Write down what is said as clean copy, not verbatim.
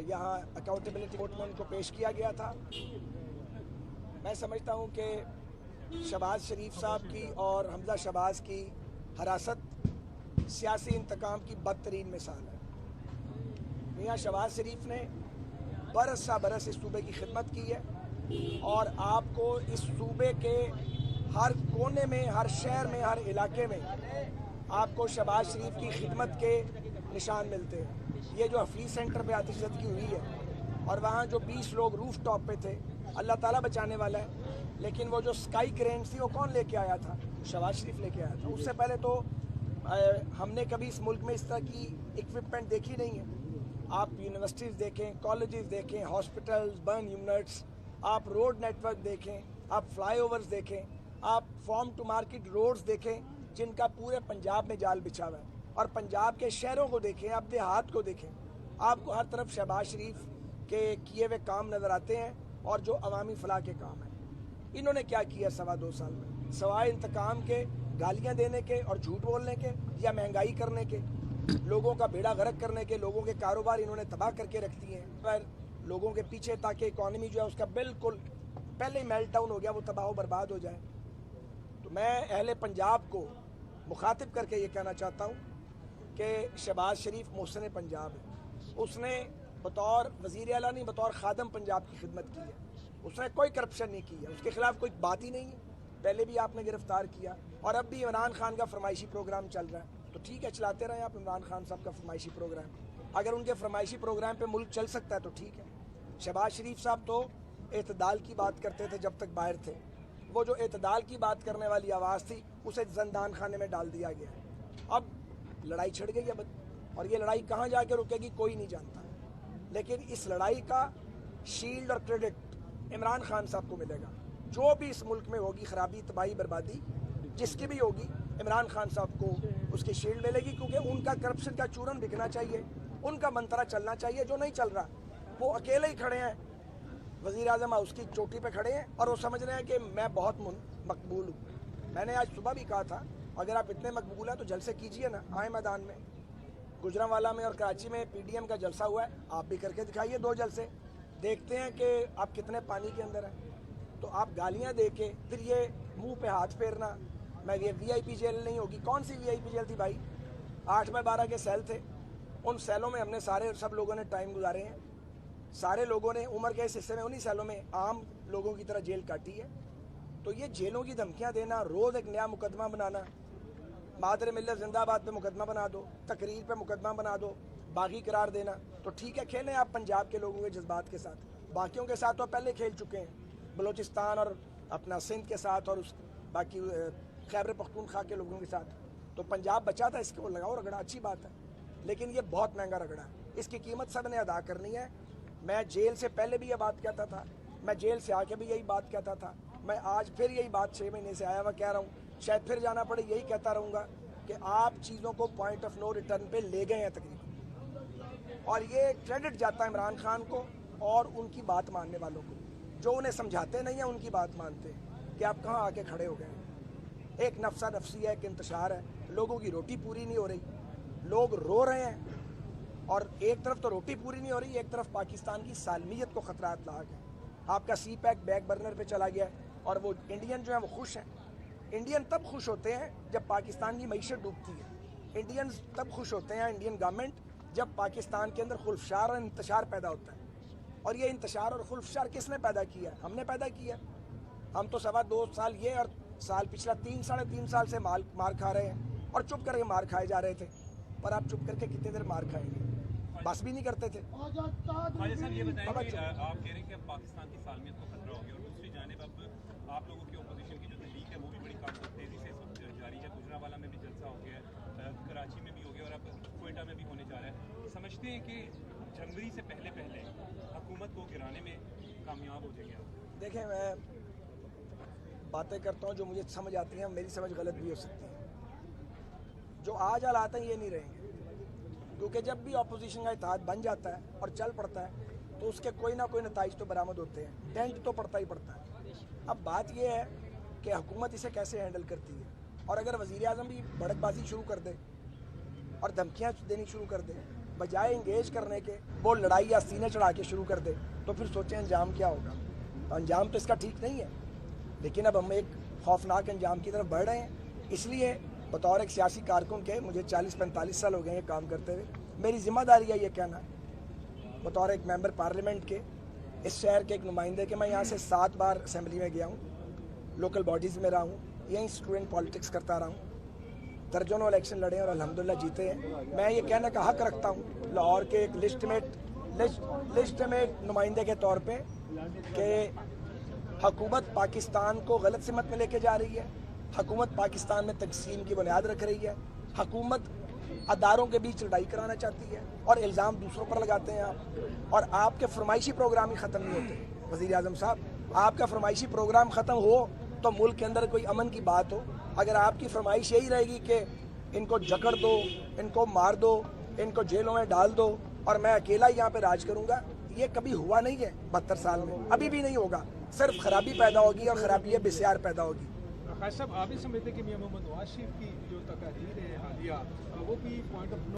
यहाँ accountability court में उनको पेश किया गया था। मैं समझता हूँ कि शहबाज शरीफ साहब की और हमजा शहबाज की हरासत सियासी इंतकाम की बदतरीन मिसाल है। मियाँ शहबाज शरीफ ने बरस सा बरस इस सूबे की खिदमत की है और आपको इस सूबे के हर कोने में, हर शहर में, हर इलाके में आपको शहबाज शरीफ की खिदमत के निशान मिलते हैं। ये जो हफीज़ सेंटर पे आतिशज़दगी हुई है और वहाँ जो 20 लोग रूफ टॉप पे थे, अल्लाह ताला बचाने वाला है, लेकिन वो जो स्काई क्रेन थी वो कौन लेके आया था? शहबाज शरीफ लेके आया था। उससे पहले तो हमने कभी इस मुल्क में इस तरह की इक्विपमेंट देखी नहीं है। आप यूनिवर्सिटीज़ देखें, कॉलेजेस देखें, हॉस्पिटल्स, बर्न यूनिट्स, आप रोड नेटवर्क देखें, आप फ्लाईओवर्स देखें, आप फार्म टू मार्केट रोड्स देखें, जिनका पूरे पंजाब में जाल बिछा हुआ है, और पंजाब के शहरों को देखें, आप देहात को देखें, आपको हर तरफ शहबाज शरीफ के किए हुए काम नज़र आते हैं और जो अवामी फलाह के काम हैं। इन्होंने क्या किया 2.25 साल में, सवाए इंतकाम के, गालियाँ देने के और झूठ बोलने के, या महंगाई करने के, लोगों का बेड़ा गर्क करने के, लोगों के कारोबार इन्होंने तबाह करके रख दिए हैं पर लोगों के पीछे, ताकि इकॉनमी जो है उसका बिल्कुल पहले ही मेल्ट डाउन हो गया, वो तबाह बर्बाद हो जाए। तो मैं अहले पंजाब को मुखातिब करके ये कहना चाहता हूँ कि शहबाज शरीफ मोहसिन पंजाब है। उसने बतौर वज़ीर आला नहीं, बतौर खादम पंजाब की खिदमत की है। उसने कोई करप्शन नहीं की है, उसके खिलाफ कोई बात ही नहीं है। पहले भी आपने गिरफ्तार किया और अब भी इमरान खान का फरमाइशी प्रोग्राम चल रहा है, तो ठीक है, चलाते रहे आप इमरान खान साहब का फरमाइशी प्रोग्राम। अगर उनके फरमाइशी प्रोग्राम पे मुल्क चल सकता है तो ठीक है। शहबाज शरीफ साहब तो एतदाल की बात करते थे जब तक बाहर थे। वो जो एतदाल की बात करने वाली आवाज़ थी, उसे जंदान खाने में डाल दिया गया। अब लड़ाई छिड़ गई है और ये लड़ाई कहाँ जाके रुकेगी कोई नहीं जानता, लेकिन इस लड़ाई का शील्ड और क्रेडिट इमरान खान साहब को मिलेगा। जो भी इस मुल्क में होगी खराबी, तबाही, बर्बादी जिसकी भी होगी, इमरान खान साहब को उसकी शील्ड मिलेगी, क्योंकि उनका करप्शन का चूरन बिकना चाहिए, उनका मंत्रा चलना चाहिए, जो नहीं चल रहा। वो अकेले ही खड़े हैं, वज़ीर आज़म हाउस की चोटी पे खड़े हैं और वो समझ रहे हैं कि मैं बहुत मकबूल हूँ। मैंने आज सुबह भी कहा था, अगर आप इतने मकबूल हैं तो जलसे कीजिए ना, आए मैदान में। गुजरांवाला में और कराची में PDM का जलसा हुआ है, आप भी करके दिखाइए 2 जलसे, देखते हैं कि आप कितने पानी के अंदर हैं। तो आप गालियाँ दे के फिर ये मुंह पे हाथ फेरना, मैं ये VIP जेल नहीं होगी। कौन सी VIP जेल थी भाई? 8x12 के सेल थे, उन सेलों में हमने सब लोगों ने टाइम गुजारे हैं। सारे लोगों ने उम्र के इस हिस्से में उन्हीं सेलों में आम लोगों की तरह जेल काटी है। तो ये जेलों की धमकियाँ देना, रोज़ एक नया मुकदमा बनाना, मादर मिल्लत जिंदाबाद पे मुकदमा बना दो, तकरीर पे मुकदमा बना दो, बागी करार देना, तो ठीक है, खेलें आप पंजाब के लोगों के जज्बात के साथ। बाकियों के साथ तो पहले खेल चुके हैं, बलोचिस्तान और अपना सिंध के साथ और उस बाकी खैबर पख्तूनख्वा के लोगों के साथ। तो पंजाब बचा था, इसको लगाओ रगड़ा, अच्छी बात है, लेकिन ये बहुत महंगा रगड़ा है, इसकी कीमत सब ने अदा करनी है। मैं जेल से पहले भी ये बात कहता था, मैं जेल से आके भी यही बात कहता था, मैं आज फिर यही बात 6 महीने से आया हुआ कह रहा हूँ, शायद फिर जाना पड़े, यही कहता रहूँगा कि आप चीज़ों को पॉइंट ऑफ नो रिटर्न पे ले गए हैं तकरीबन। और ये क्रेडिट जाता है इमरान खान को और उनकी बात मानने वालों को, जो उन्हें समझाते नहीं हैं उनकी बात मानते हैं कि आप कहाँ आके खड़े हो गए। एक नफसा नफसी है, एक इंतशार है, लोगों की रोटी पूरी नहीं हो रही, लोग रो रहे हैं, और एक तरफ तो रोटी पूरी नहीं हो रही, एक तरफ पाकिस्तान की सालमियत को खतरात लाक है। आपका CPAC बैक बर्नर पे चला गया और वो इंडियन जो है वो खुश हैं। इंडियन तब खुश होते हैं जब पाकिस्तान की मईशत डूबती है। इंडियंस तब खुश होते हैं, इंडियन गवर्नमेंट, जब पाकिस्तान के अंदर खुल्फशार और इंतशार पैदा होता है। और ये इंतशार और खुल्फशार किसने पैदा किया? हमने पैदा किया। हम तो 2.25 साल ये और साल पिछला 3 साढ़े 3 साल से मार खा रहे हैं, और चुप करके मार खाए जा रहे थे। पर आप चुप करके कितनी देर मार खाएंगे? बस भी नहीं करते थे। ख्वाजा साहब ये बताएं कि आप कह रहे हैं कि पाकिस्तान की सालमियत को खतरा हो गया, और दूसरी जानिब अब आप लोगों की अपोजिशन की जो तहरीक है वो भी बड़ी काफ़ी तेज़ी से इस वक्त जारी है। गुजरांवाला में भी जलसा हो गया है, कराची में भी हो गया और अब क्वेटा में भी होने जा रहा है। समझते हैं कि जनवरी से पहले हुकूमत को गिराने में कामयाब हो जाएंगे आप? देखें, मैं बातें करता हूँ जो मुझे समझ आती हैं, मेरी समझ गलत भी हो सकती है। जो आज हालात हैं ये नहीं रहेंगे, क्योंकि जब भी अपोजिशन का इत्तेहाद बन जाता है और चल पड़ता है तो उसके कोई ना कोई नताइज तो बरामद होते हैं, डेंट तो पड़ता ही पड़ता है। अब बात यह है कि हुकूमत इसे कैसे हैंडल करती है, और अगर वज़ीर आज़म भी भड़कबाजी शुरू कर दे और धमकियाँ देनी शुरू कर दे बजाय इंगेज करने के वो लड़ाई या सीने चढ़ा के शुरू कर दे, तो फिर सोचें अंजाम क्या होगा। तो अंजाम तो इसका ठीक नहीं है, लेकिन अब हम एक खौफनाक अंजाम की तरफ बढ़ रहे हैं। इसलिए बतौर एक सियासी कारकुन के, मुझे 40-45 साल हो गए हैं काम करते हुए, मेरी जिम्मेदारी है ये कहना, बतौर एक मेंबर पार्लियामेंट के, इस शहर के एक नुमाइंदे के, मैं यहाँ से 7 बार असेंबली में गया हूँ, लोकल बॉडीज़ में रहा हूँ, यहीं स्टूडेंट पॉलिटिक्स करता रहा हूँ, दर्जनों इलेक्शन लड़े और अल्हम्दुलिल्लाह जीते हैं। मैं ये कहने का हक रखता हूँ लाहौर के एक लिस्ट में नुमाइंदे के तौर पे कि हुकूमत पाकिस्तान को गलत सिमत में लेके जा रही है, हुकूमत पाकिस्तान में तकसीम की बुनियाद रख रही है, हुकूमत अदारों के बीच लड़ाई कराना चाहती है और इल्ज़ाम दूसरों पर लगाते हैं आप। और आपके फरमाइशी प्रोग्राम ही ख़त्म नहीं होते। वज़ीर आज़म साहब, आपका फरमाइशी प्रोग्राम ख़त्म हो तो मुल्क के अंदर कोई अमन की बात हो। अगर आपकी फरमाइश यही रहेगी कि इनको जकड़ दो, इनको मार दो, इनको जेलों में डाल दो और मैं अकेला ही यहाँ पे राज करूँगा, ये कभी हुआ नहीं है 72 साल में, अभी भी नहीं होगा। सिर्फ खराबी पैदा होगी और खराबी बिस्यार पैदा होगी। खास साहब, आप भी समझते कि मियां मोहम्मद नवाज शरीफ की जो तकरीर है हालिया, वो भी पॉइंट ऑफ